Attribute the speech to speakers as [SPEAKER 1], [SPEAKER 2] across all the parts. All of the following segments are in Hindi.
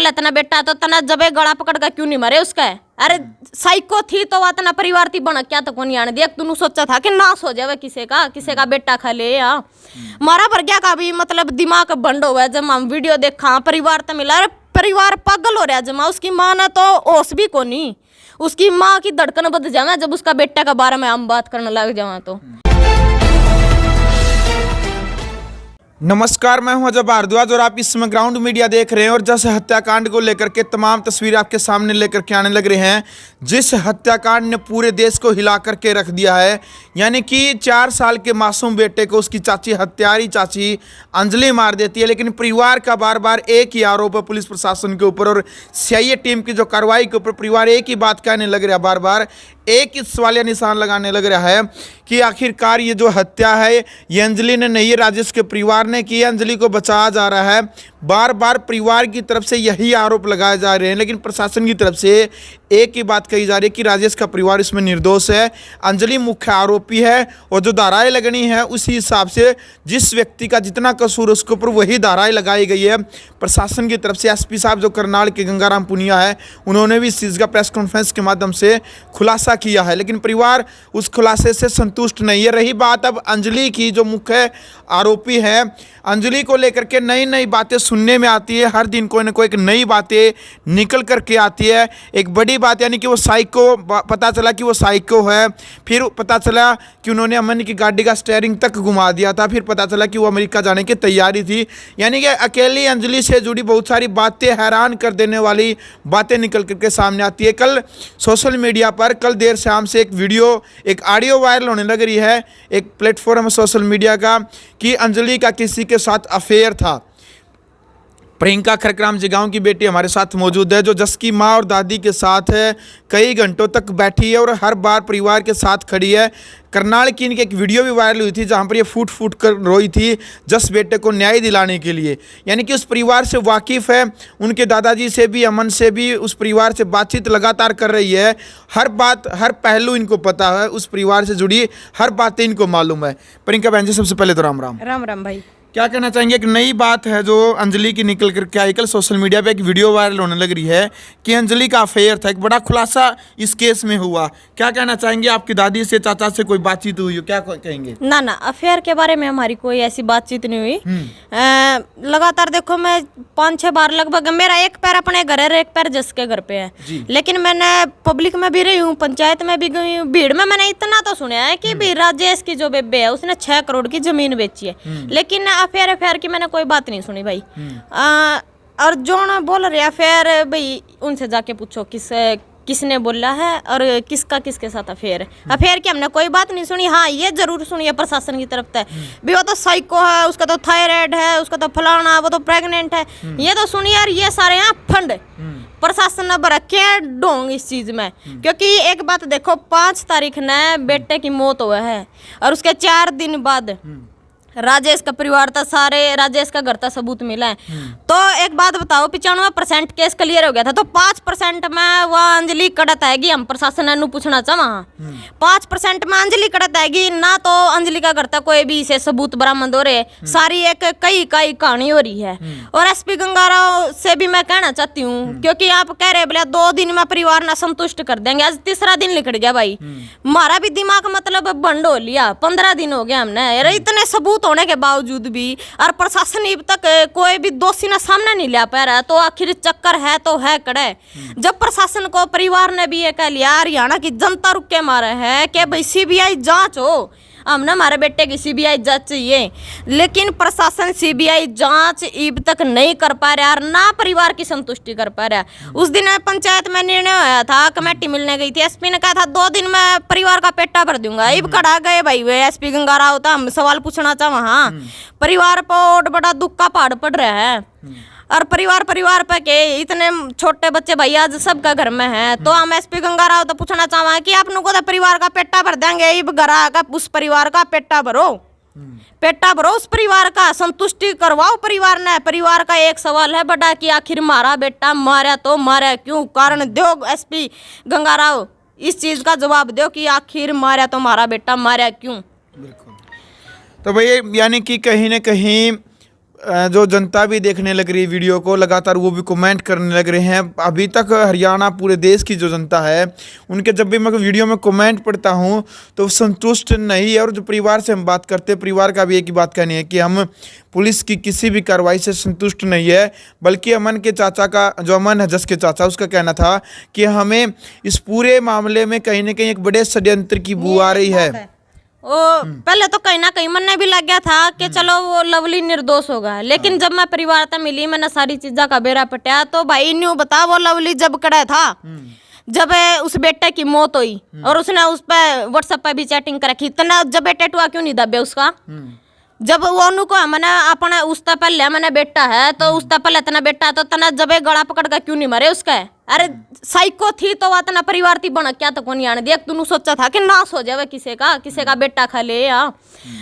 [SPEAKER 1] बोले तना बेटा तो तना जबे गला पकड़ का क्यों नहीं मरे उसका? अरे साइको थी तो वातना परिवार थी बन क्या तो कौन आने देख तूने सोचा था कि नाश हो जावे किसी का बेटा खा ले या मारा पर क्या का भी मतलब दिमाग बंद हो गया जब हम वीडियो देखा परिवार तो मिला। अरे परिवार पागल हो रहा जमा उसकी माँ ने तो ओस भी को नहीं उसकी माँ की धड़कन बद जावे जब उसका बेटा का बारे में हम बात करने लग जावा तो।
[SPEAKER 2] नमस्कार, मैं हूं अजय भारद्वाज और आप इस समय ग्राउंड मीडिया देख रहे हैं। और जिस हत्याकांड को लेकर के तमाम तस्वीरें आपके सामने लेकर के आने लग रहे हैं, जिस हत्याकांड ने पूरे देश को हिला करके रख दिया है, यानी कि 4 साल के मासूम बेटे को उसकी चाची हत्यारी चाची अंजलि मार देती है। लेकिन परिवार का बार बार एक ही आरोप है पुलिस प्रशासन के ऊपर और सीआईए टीम की जो कार्रवाई के ऊपर परिवार एक ही बात कहने लग रहा है, बार बार एक ही सवालिया निशान लगाने लग रहा है कि आखिरकार ये जो हत्या है ये अंजलि ने नहीं, राजेश के परिवार ने की। अंजलि को बचाया जा रहा है, बार बार परिवार की तरफ से यही आरोप लगाए जा रहे हैं, लेकिन प्रशासन की तरफ से एक ही बात कही जा रही है कि राजेश का परिवार इसमें निर्दोष है, अंजलि मुख्य आरोपी है और जो धाराएं लगनी है उसी हिसाब से जिस व्यक्ति का जितना कसूर उसके ऊपर वही धाराएं लगाई गई है। प्रशासन की तरफ से एसपी साहब जो करनाल के गंगाराम पुनिया है उन्होंने भी इस चीज़ का प्रेस कॉन्फ्रेंस के माध्यम से खुलासा किया है, लेकिन परिवार उस खुलासे से संतुष्ट नहीं है। रही बात अब अंजलि की, जो मुख्य आरोपी है, अंजलि को लेकर के नई नई बातें सुनने में आती है, हर दिन कोई ना कोई एक नई बातें निकल करके आती है। एक बड़ी बात यानी कि वो साइको, पता चला कि वो साइको है, फिर पता चला कि उन्होंने अमन की गाड़ी का स्टीयरिंग तक घुमा दिया था, फिर पता चला कि वो अमेरिका जाने की तैयारी थी। यानी कि अकेली अंजलि से जुड़ी बहुत सारी बातें, हैरान कर देने वाली बातें निकल करके सामने आती है। कल सोशल मीडिया पर कल देर शाम से एक वीडियो, एक ऑडियो वायरल होने लग रही है एक प्लेटफॉर्म सोशल मीडिया का कि अंजलि का किसी के साथ अफेयर था। प्रियंका खरकराम जिगांव की बेटी हमारे साथ मौजूद है, जो जस की माँ और दादी के साथ है, कई घंटों तक बैठी है और हर बार परिवार के साथ खड़ी है। करनाल की इनकी एक वीडियो भी वायरल हुई थी जहां पर ये फूट फूट कर रोई थी जस बेटे को न्याय दिलाने के लिए। यानी कि उस परिवार से वाकिफ़ है, उनके दादाजी से भी, अमन से भी उस परिवार से बातचीत लगातार कर रही है। हर बात, हर पहलू इनको पता है, उस परिवार से जुड़ी हर बातें इनको मालूम है। प्रियंका बहन जी, सबसे पहले तो राम राम।
[SPEAKER 1] राम राम भाई।
[SPEAKER 2] क्या कहना चाहेंगे? एक नई बात है जो अंजलि की निकल करके आई, कल सोशल मीडिया पे एक वीडियो वायरल होने लग रही है कि अंजलि का अफेयर था, एक बड़ा खुलासा इस केस में हुआ। क्या कहना चाहेंगे? आपकी दादी से, चाचा से कोई बातचीत हुई हो, क्या कहेंगे?
[SPEAKER 1] ना अफेयर के बारे में हमारी कोई ऐसी बातचीत नहीं हुई। लगातार देखो मैं 5-6 बार लगभग, मेरा एक पैर अपने घर है, एक पैर जस के घर पे है, लेकिन मैंने पब्लिक में भी रही हूँ, पंचायत में भी गई हूँ। भीड़ में मैंने इतना तो सुना है कि भी राजेश की जो बेबे है उसने 6 करोड़ की जमीन बेची है, लेकिन अफेयर की मैंने कोई बात नहीं सुनी भाई। और जो ना बोल रहे अफेयर, भाई उनसे जाके पूछो किसने बोला है और किसका किसके साथ अफेयर है। अफेयर की हमने कोई बात नहीं सुनी। हाँ, ये जरूर सुनी है प्रशासन की तरफ से भी, वो तो साइको है, उसका तो थायराइड है, उसका तो फलाना, वो तो प्रेग्नेंट है, ये तो सुनी यार। ये सारे यहाँ फंड प्रशासन ने बरखे ढोंग इस चीज में, क्योंकि एक बात देखो, 5 तारीख ने बेटे की मौत हुआ है और उसके 4 दिन बाद राजेश का परिवार था, सारे राजेश का घर था, सबूत मिला है। तो एक बात बताओ, 95% केस क्लियर हो गया था, तो 5% में वह अंजलि कड़त आएगी। हम प्रशासन ने पूछना चाहा 5% में अंजलि कड़त आएगी ना, तो अंजलि का घर था कोई भी इसे सबूत बरामद हो रहे, सारी एक कई कहानी हो रही है। और एसपी गंगाराव से भी मैं कहना चाहती हूँ, क्योंकि आप कह रहे बोले 2 दिन में परिवार ना संतुष्ट कर देंगे, आज 3रा दिन लिखट गया भाई। हमारा भी दिमाग मतलब बंद हो लिया, 15 दिन हो गया हमने, इतने सबूत होने के बावजूद भी और प्रशासन अब तक कोई भी दोषी ना सामने नहीं ला पा रहा है। तो आखिर चक्कर है तो है कड़े। जब प्रशासन को परिवार ने भी ये कह लिया, हरियाणा की जनता रुक के मारे है कि भाई सीबीआई जांच हो, हमने हमारे बेटे की सीबीआई जांच चाहिए, लेकिन प्रशासन सीबीआई जांच अब तक नहीं कर पा रहा और ना परिवार की संतुष्टि कर पा रहा। उस दिन पंचायत में निर्णय होया था, कमेटी मिलने गई थी, एसपी ने कहा था 2 दिन में परिवार का पेटा भर दूंगा। अब कड़ा गए भाई वे एसपी गंगाराव, था हम सवाल पूछना चाह, वहाँ परिवार पर बड़ा दुख का पहाड़ पड़ रहा है और परिवार पे के इतने छोटे बच्चे भाई आज सबका घर में है। तो हम एसपी गंगाराव तो पूछना चाहवा कि आप लोगों को तो परिवार का पेटा भर देंगे, अब घरा का उस परिवार का पेटा भरो, उस परिवार का संतुष्टि करवाओ परिवार ने। परिवार का एक सवाल है बड़ा कि आखिर मारा बेटा मारा तो मारा क्यों, कारण दो एसपी गंगाराव, इस चीज का जवाब दो कि आखिर मारा तो मारा बेटा मारा क्यों।
[SPEAKER 2] बिल्कुल। तो भाई यानी कि कहीं ना कहीं जो जनता भी देखने लग रही है वीडियो को, लगातार वो भी कमेंट करने लग रहे हैं। अभी तक हरियाणा, पूरे देश की जो जनता है, उनके जब भी मैं वीडियो में कमेंट पढ़ता हूँ तो संतुष्ट नहीं है। और जो परिवार से हम बात करते हैं, परिवार का भी एक ही बात कहनी है कि हम पुलिस की किसी भी कार्रवाई से संतुष्ट नहीं है। बल्कि अमन के चाचा का, जो अमन है जस के चाचा, उसका कहना था कि हमें इस पूरे मामले में कहीं ना कहीं एक बड़े षड्यंत्र की बू आ रही है।
[SPEAKER 1] वो पहले तो कहीं ना कहीं मन ने भी लग गया था कि चलो वो लवली निर्दोष होगा, लेकिन जब मैं परिवार तक मिली, मैंने सारी चीज़ों का बेरा पटाया, तो भाई न्यू बता, वो लवली जब कड़ा था, जब उस बेटे की मौत हुई और उसने उस पर व्हाट्सएप पे भी चैटिंग कर रखी, इतना जब बेटे टुआ क्यों नहीं दबे उसका? जब वो उनको मैंने अपने उससे पहले मैंने बेटा है तो उससे पहले तना बेटा है तो तना जब गला पकड़ कर क्यों नहीं मरे उसका? अरे साइको थी तो वह तना परिवार थी बना क्या तो कौन आने दिया? तूने सोचा था कि नाश हो जावे किसी का बेटा खा ले या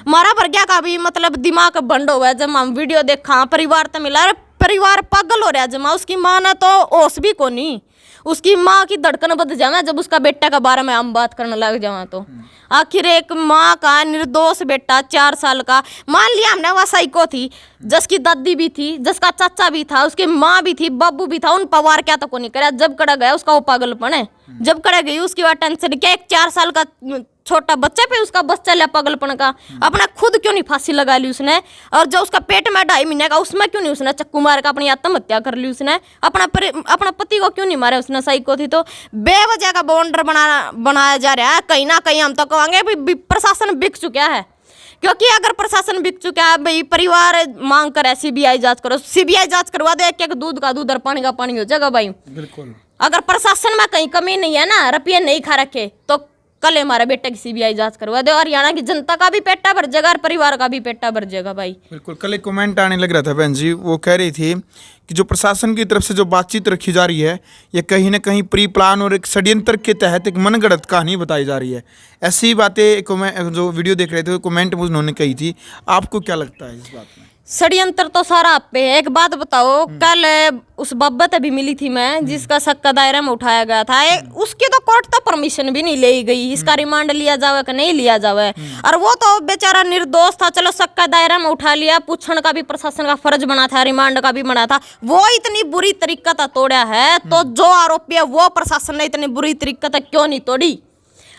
[SPEAKER 1] मारा भर गया का भी मतलब दिमाग बंद हो गया। जब हम वीडियो देखा परिवार तो मिला, अरे परिवार पागल हो रहा जमा। उसकी माँ ने तो ओस भी को नहीं, उसकी माँ की धड़कन बद जावे जब उसका बेटा के बारे में हम बात करने लग जावा। तो आखिर एक माँ का निर्दोष बेटा 4 साल का, मान लिया हमने वह साइको थी, जिसकी दादी भी थी, जिसका चाचा भी था, उसकी माँ भी थी, बाबू भी था, उन पवार क्या तो को नहीं करा। जब कड़ा गया उसका वो पागलपन है, जब कड़ा गई उसकी वह टेंशन क्या, एक 4 साल का छोटा बच्चे पे उसका बस चला पागलपन का। अपना खुद क्यों नहीं फांसी लगा ली उसने? और जो उसका पेट में 2.5 महीने का, उसमें क्यों नहीं उसने चक्कू मार कर अपनी आत्महत्या कर ली उसने? अपना पति को क्यों नहीं मारा उसने? साइको थी तो बेवजह का बॉन्डर बनाया जा रहा है। कहीं ना कहीं हम तो कहेंगे भी प्रशासन बिक चुका है, क्योंकि अगर प्रशासन बिक चुका है, भाई परिवार मांग कर सीबीआई जांच करो, सीबीआई जांच करवा दे, एक दूध का दूध और पानी का पानी हो जाएगा भाई।
[SPEAKER 2] बिल्कुल।
[SPEAKER 1] अगर प्रशासन में कहीं कमी नहीं है ना, रुपये नहीं खा रखे, तो कल हमारे बेटे की सीबीआई जांच करवा दे और हरियाणा की जनता का भी पेटा भर जाएगा और परिवार का भी पेटा भर जाएगा भाई।
[SPEAKER 2] बिल्कुल। कल एक कमेंट आने लग रहा था बहन जी, वो कह रही थी कि जो प्रशासन की तरफ से जो बातचीत रखी जा रही है, ये कहीं ना कहीं प्री प्लान और एक षड्यंत्र के तहत एक मनगढ़ंत कहानी बताई जा रही है। ऐसी बातें जो वीडियो देख रहे थे कमेंट में उन्होंने कही थी। आपको क्या लगता है इस बात में?
[SPEAKER 1] षड्यंत्र तो सारा आप पे है। एक बात बताओ, कल उस बब्बत अभी मिली थी मैं, जिसका शक का दायरा में उठाया गया था, उसकी तो कोर्ट तो परमिशन भी नहीं ली गई, इसका रिमांड लिया जावे कि नहीं लिया जावे। और वो तो बेचारा निर्दोष था, चलो शक का दायरा में उठा लिया, पूछने का भी प्रशासन का फर्ज बना था, रिमांड का भी बना था। वो इतनी बुरी तरीका तोड़ा है, तो जो आरोपी है वो प्रशासन ने इतनी बुरी तरीका क्यों नहीं तोड़ी?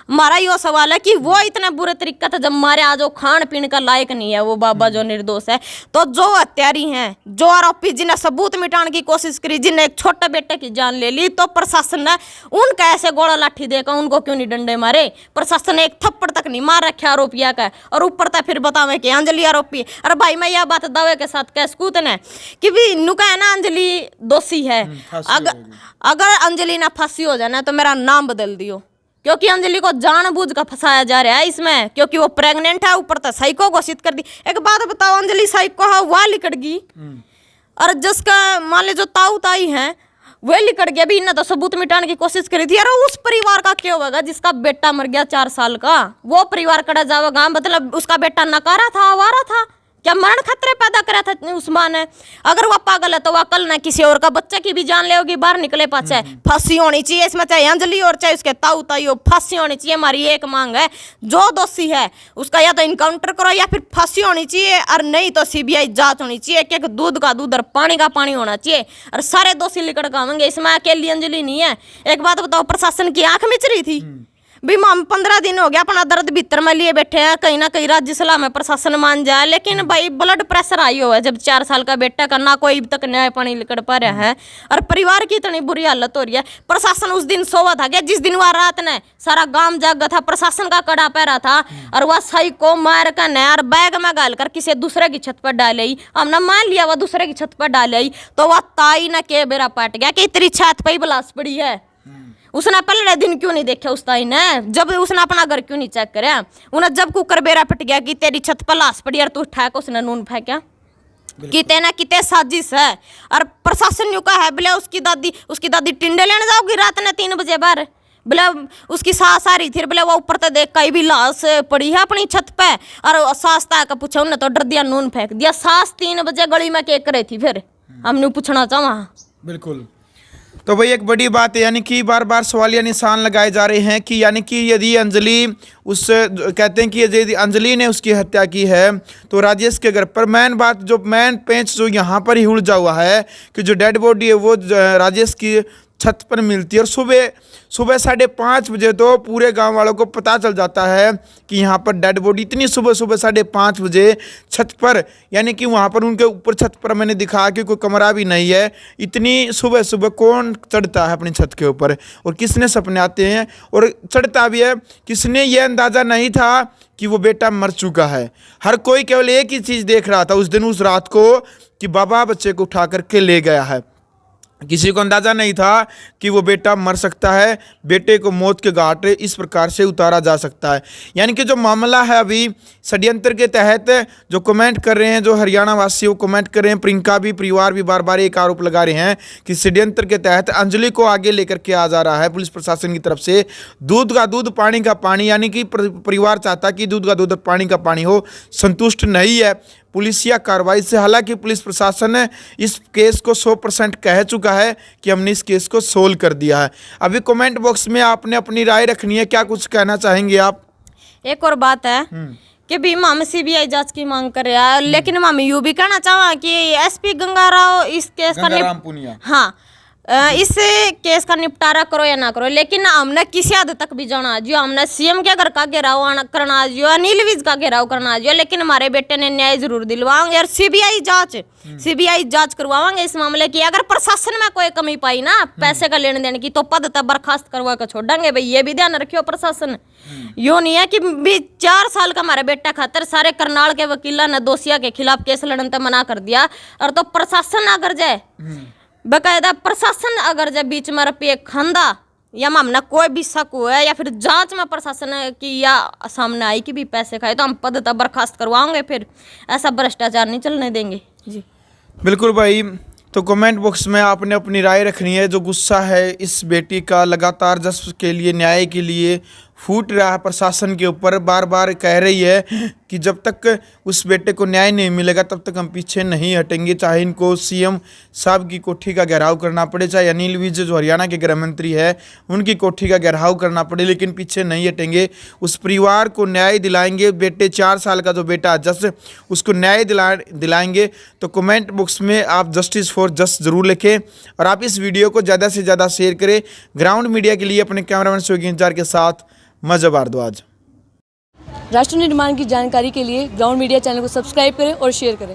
[SPEAKER 1] हमारा यो सवाल है कि वो इतना बुरे तरीका था, जब मारे आज वो खान पीने का लायक नहीं है वो बाबा जो निर्दोष है। तो जो हत्यारी हैं, जो आरोपी जिन्हें सबूत मिटाने की कोशिश करी, जिन्हें एक छोटे बेटे की जान ले ली, तो प्रशासन ने उनका ऐसे गोला लाठी देकर उनको क्यों नहीं डंडे मारे? प्रशासन ने एक थप्पड़ तक नहीं मार रखे आरोपिया का, और ऊपर तक फिर बतावे कि अंजलि आरोपी। अरे भाई मैं यह बात दावे के साथ कह सकूँ ने कि भी नुका है ना, अंजलि दोषी है। अगर अंजलि ना फांसी हो जाना तो मेरा नाम बदल दियो, क्योंकि अंजलि को जानबूझ कर फंसाया जा रहा है इसमें, क्योंकि वो प्रेग्नेंट है, ऊपर तो साइको घोषित कर दी। एक बात बताओ, अंजलि साइको है वह लिकड़ गई, और जिसका मान ले जो ताऊ ताई है वह लिकड़ गया भी, इन्हें तो सबूत मिटाने की कोशिश करी थी। अरे उस परिवार का क्या होगा जिसका बेटा मर गया 4 साल का? वो परिवार कड़ा जाएगा, मतलब उसका बेटा नकारा था, आवारा था क्या? मरण खतरे पैदा करा था उस माँ ने। अगर वह पागल है तो वह कल ना किसी और का बच्चे की भी जान ले होगी, बाहर निकले पाछे। फांसी होनी चाहिए इसमें, चाहे अंजलि और चाहे उसके ताऊ ताई हो, फांसी होनी चाहिए। हमारी एक मांग है, जो दोषी है उसका या तो इनकाउंटर करो या फिर फांसी होनी चाहिए, और नहीं तो सीबीआई जांच होनी चाहिए। एक दूध का दूध और पानी का पानी होना चाहिए, और सारे दोषी लिकड़ खाएंगे। इसमें अकेली अंजलि नहीं है। एक बात बताओ, प्रशासन की आंख मिच रही थी भी हम 15 दिन हो गया अपना दर्द भीतर में लिए बैठे हैं, कहीं ना कहीं राज्य सलाह में प्रशासन मान जाए। लेकिन भाई ब्लड प्रेशर आई हुआ है, जब 4 साल का बेटा का ना कोई तक न्याय पानी लिकड़ पा रहा है, और परिवार की इतनी बुरी हालत हो रही है। प्रशासन उस दिन सोवा था क्या जिस दिन वह रात ने सारा गांव जागा था, प्रशासन का कड़ा पैरा था, और वह सही को मार कर और बैग में गाल कर किसी दूसरे की छत पर डाले। हमने मान लिया वह दूसरे की छत पर डाले, तो वह ताई ने के बेरा पाट गया कि तेरी छत पर ही बलास पड़ी है। उसने पहले दिन क्यों नहीं देखा उस ताई ने? जब उसने अपना घर क्यों नहीं चेक कराया? उन्हें जब कुकर बेरा पिट गया कि तेरी छत पर लाश पड़ी और तू उठा के उसने नून फेंका, किते ना किते साजिश है। और प्रशासन यूं का है बोले उसकी दादी टिंडे लेने जाओगी रात ने 3 बजे बाहर, बोले उसकी सास आ रही थी, बोले वो ऊपर तो देख कहीं भी लाश पड़ी है अपनी छत पे, और सास का पूछा उन्हें तो डर दिया, नून फेंक दिया। सास 3 बजे गली में केक रही थी, फिर हमने पूछना चाहा।
[SPEAKER 2] बिल्कुल। तो भाई एक बड़ी बात है, यानी कि बार बार सवालिया निशान लगाए जा रहे हैं कि यानी कि यदि अंजलि उस कहते हैं कि यदि अंजलि ने उसकी हत्या की है तो राजेश के घर पर मेन बात जो मेन पेंच जो यहाँ पर ही उलझा हुआ है कि जो डेड बॉडी है वो राजेश की छत पर मिलती है और सुबह 5:30 बजे तो पूरे गांव वालों को पता चल जाता है कि यहाँ पर डेड बॉडी इतनी सुबह 5:30 बजे छत पर, यानी कि वहाँ पर उनके ऊपर छत पर मैंने दिखा कि कोई कमरा भी नहीं है, इतनी सुबह कौन चढ़ता है अपनी छत के ऊपर और किसने सपने आते हैं और चढ़ता भी है। किसने ये अंदाज़ा नहीं था कि वो बेटा मर चुका है। हर कोई केवल एक ही चीज़ देख रहा था उस दिन उस रात को कि बाबा बच्चे को उठा करके ले गया है। किसी को अंदाज़ा नहीं था कि वो बेटा मर सकता है, बेटे को मौत के घाट इस प्रकार से उतारा जा सकता है। यानी कि जो मामला है अभी षड्यंत्र के तहत जो कमेंट कर रहे हैं, जो हरियाणा वासी वो कमेंट कर रहे हैं, प्रियंका भी परिवार भी बार बार एक आरोप लगा रहे हैं कि षड्यंत्र के तहत अंजलि को आगे लेकर के आ जा रहा है पुलिस प्रशासन की तरफ से। दूध का दूध पानी का पानी, यानी कि परिवार चाहता कि दूध का दूध पानी का पानी हो, संतुष्ट नहीं है पुलिसिया कार्रवाई से। हालांकि पुलिस प्रशासन ने इस केस को 100% कह चुका है कि हमने इस केस को सोल्व कर दिया है। अभी कमेंट बॉक्स में आपने अपनी राय रखनी है, क्या कुछ कहना चाहेंगे आप?
[SPEAKER 1] एक और बात है कि भी हम सीबीआई जांच की मांग कर रहे हैं, लेकिन हम यूं भी कहना चाहूँ कि एसपी गंगाराव इस केस का हाँ इस केस का निपटारा करो या ना करो, लेकिन हमने किसी हद तक भी जाना जो हमने सीएम के घर का घेराव करना जो, अनिल विज का घेराव करना जो, लेकिन हमारे बेटे ने न्याय जरूर दिलवाएंगे और सीबीआई जांच करवाएंगे इस मामले की। अगर प्रशासन में कोई कमी पाई ना पैसे का लेने देने की तो पद तक बर्खास्त करवा कर छोड़ेंगे भाई, ये भी ध्यान रखियो प्रशासन। यो नहीं है कि भी 4 साल का हमारे बेटा खातर सारे करनाल के वकीला ने दोषिया के खिलाफ केस लड़ने तक मना कर दिया, और तो प्रशासन अगर जाए बकायदा प्रशासन अगर जब बीच में रपी खंदा या मामला कोई भी शक हुआ है या फिर जांच में प्रशासन की या सामने आई कि भी पैसे खाए तो हम पद तक बर्खास्त करवाएंगे, फिर ऐसा भ्रष्टाचार नहीं चलने देंगे जी।
[SPEAKER 2] बिल्कुल भाई, तो कमेंट बॉक्स में आपने अपनी राय रखनी है। जो गुस्सा है इस बेटी का लगातार जस्टिस के लिए, न्याय के लिए फूट रहा है प्रशासन के ऊपर, बार बार कह रही है कि जब तक उस बेटे को न्याय नहीं मिलेगा तब तक हम पीछे नहीं हटेंगे, चाहे इनको सीएम साहब की कोठी का घेराव करना पड़े, चाहे अनिल विज जो हरियाणा के गृह मंत्री है उनकी कोठी का घेराव करना पड़े, लेकिन पीछे नहीं हटेंगे। उस परिवार को न्याय दिलाएंगे। बेटे 4 साल का जो बेटा जस उसको न्याय दिलाएंगे। तो कमेंट बॉक्स में आप जस्टिस फॉर जस्ट जरूर लिखें और आप इस वीडियो को ज़्यादा से ज़्यादा शेयर करें। ग्राउंड मीडिया के लिए अपने कैमरामैन योगी इंचार्ज के साथ मजा भारद्वाज।
[SPEAKER 3] राष्ट्र निर्माण की जानकारी के लिए ग्राउंड मीडिया चैनल को सब्सक्राइब करें और शेयर करें।